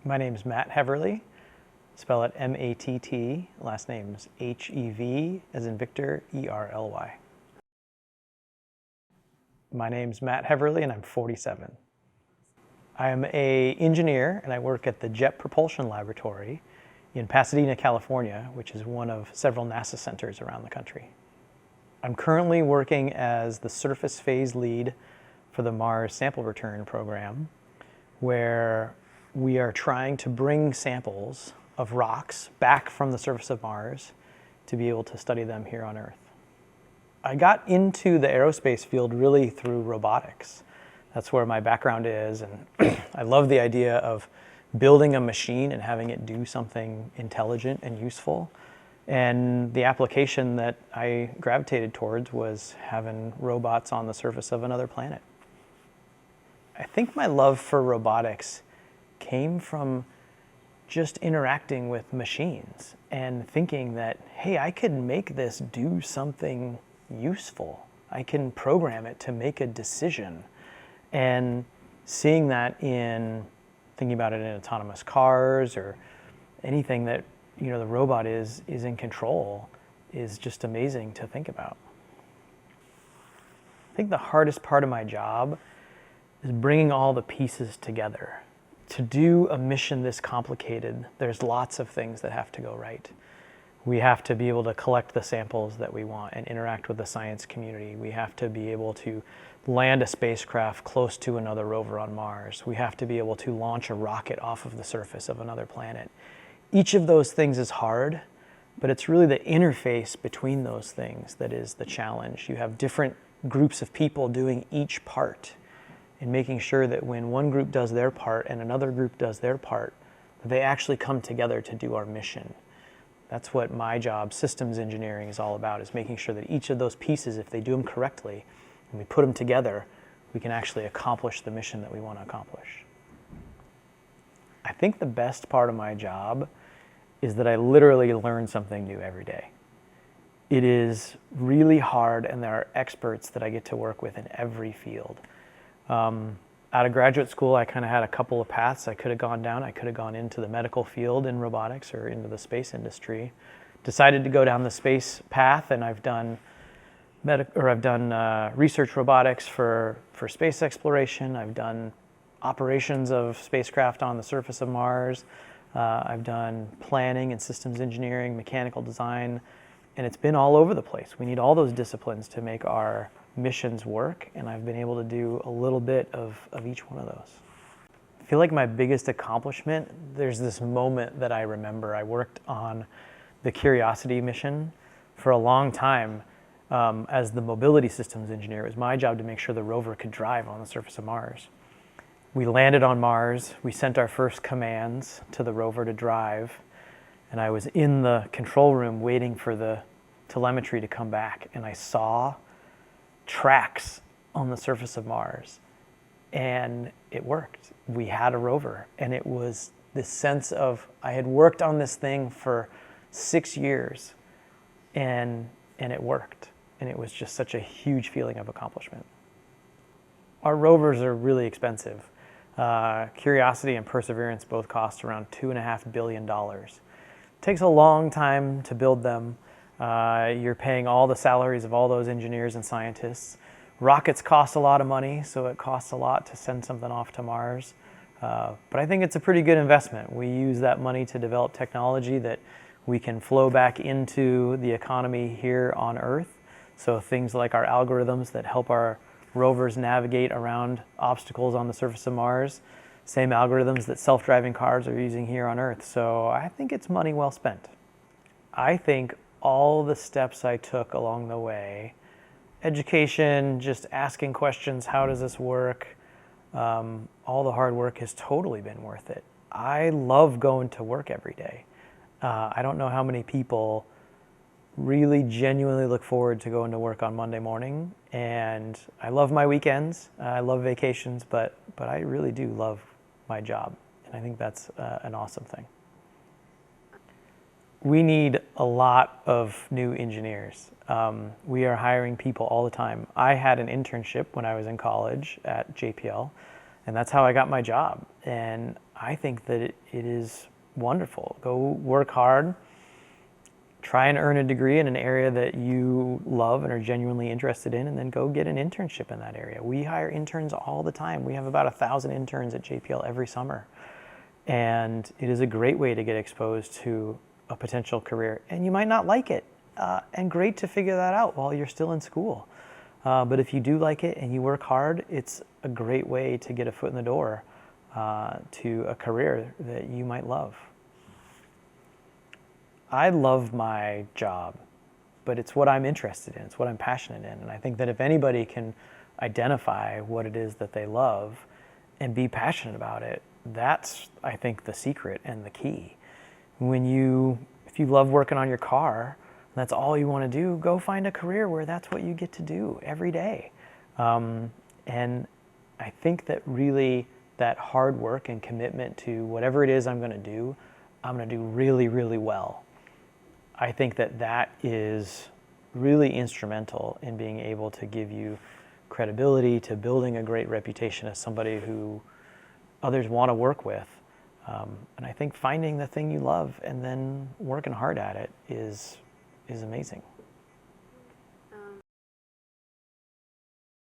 My name's Matt Heverly. Spell it M-A-T-T. Last name's H-E-V, as in Victor, E-R-L-Y. My name's Matt Heverly, and I'm 47. I am an engineer, and I work at the Jet Propulsion Laboratory in Pasadena, California, which is one of several NASA centers around the country. I'm currently working as the surface phase lead for the Mars Sample Return Program, where we are trying to bring samples of rocks back from the surface of Mars to be able to study them here on Earth. I got into the aerospace field really through robotics. That's where my background is, and I love the idea of building a machine and having it do something intelligent and useful. And the application that I gravitated towards was having robots on the surface of another planet. I think my love for robotics came from just interacting with machines and thinking that, hey, I could make this do something useful. I can program it to make a decision. And seeing that in thinking about it in autonomous cars or anything that, you know, the robot is in control is just amazing to think about. I think the hardest part of my job is bringing all the pieces together. To do a mission this complicated, there's lots of things that have to go right. We have to be able to collect the samples that we want and interact with the science community. We have to be able to land a spacecraft close to another rover on Mars. We have to be able to launch a rocket off of the surface of another planet. Each of those things is hard, but it's really the interface between those things that is the challenge. You have different groups of people doing each part, and making sure that when one group does their part and another group does their part, that they actually come together to do our mission. That's what my job, systems engineering, is all about, is making sure that each of those pieces, if they do them correctly, and we put them together, we can actually accomplish the mission that we want to accomplish. I think the best part of my job is that I literally learn something new every day. It is really hard, and there are experts that I get to work with in every field. Out of graduate school, I kind of had a couple of paths I could have gone down. I could have gone into the medical field in robotics or into the space industry. Decided to go down the space path, and I've done research robotics for space exploration. I've done operations of spacecraft on the surface of Mars. I've done planning and systems engineering, mechanical design, and it's been all over the place. We need all those disciplines to make our missions work, and I've been able to do a little bit of each one of those. I feel like my biggest accomplishment, there's this moment that I remember. I worked on the Curiosity mission for a long time as the mobility systems engineer. It was my job to make sure the rover could drive on the surface of Mars. We landed on Mars, we sent our first commands to the rover to drive, and I was in the control room waiting for the telemetry to come back, and I saw tracks on the surface of Mars, and it worked. We had a rover, and it was this sense of, I had worked on this thing for 6 years, and it worked, and it was just such a huge feeling of accomplishment. Our rovers are really expensive. Curiosity and Perseverance both cost around $2.5 billion. It takes a long time to build them. You're paying all the salaries of all those engineers and scientists. Rockets cost a lot of money, so it costs a lot to send something off to Mars. But I think it's a pretty good investment. We use that money to develop technology that we can flow back into the economy here on Earth. So things like our algorithms that help our rovers navigate around obstacles on the surface of Mars, same algorithms that self-driving cars are using here on Earth. So I think it's money well spent. I think all the steps I took along the way, education, just asking questions, how does this work, all the hard work has totally been worth it. I love going to work every day. I don't know how many people really genuinely look forward to going to work on Monday morning, and I love my weekends, I love vacations, but I really do love my job, and I think that's an awesome thing. We need a lot of new engineers. We are hiring people all the time. I had an internship when I was in college at JPL, And that's how I got my job. And I think that it is wonderful. Go work hard, try and earn a degree in an area that you love and are genuinely interested in, and then go get an internship in that area. We hire interns all the time. We have about 1,000 interns at JPL every summer. And it is a great way to get exposed to a potential career. And you might not like it, and great to figure that out while you're still in school. But if you do like it and you work hard, it's a great way to get a foot in the door to a career that you might love. I love my job, but it's what I'm interested in. It's what I'm passionate in. And I think that if anybody can identify what it is that they love and be passionate about it, that's, I think, the secret and the key. If you love working on your car, that's all you want to do, go find a career where that's what you get to do every day. And I think that really that hard work and commitment to whatever it is I'm going to do really, really well. I think that that is really instrumental in being able to give you credibility, to building a great reputation as somebody who others want to work with. And I think finding the thing you love and then working hard at it is amazing.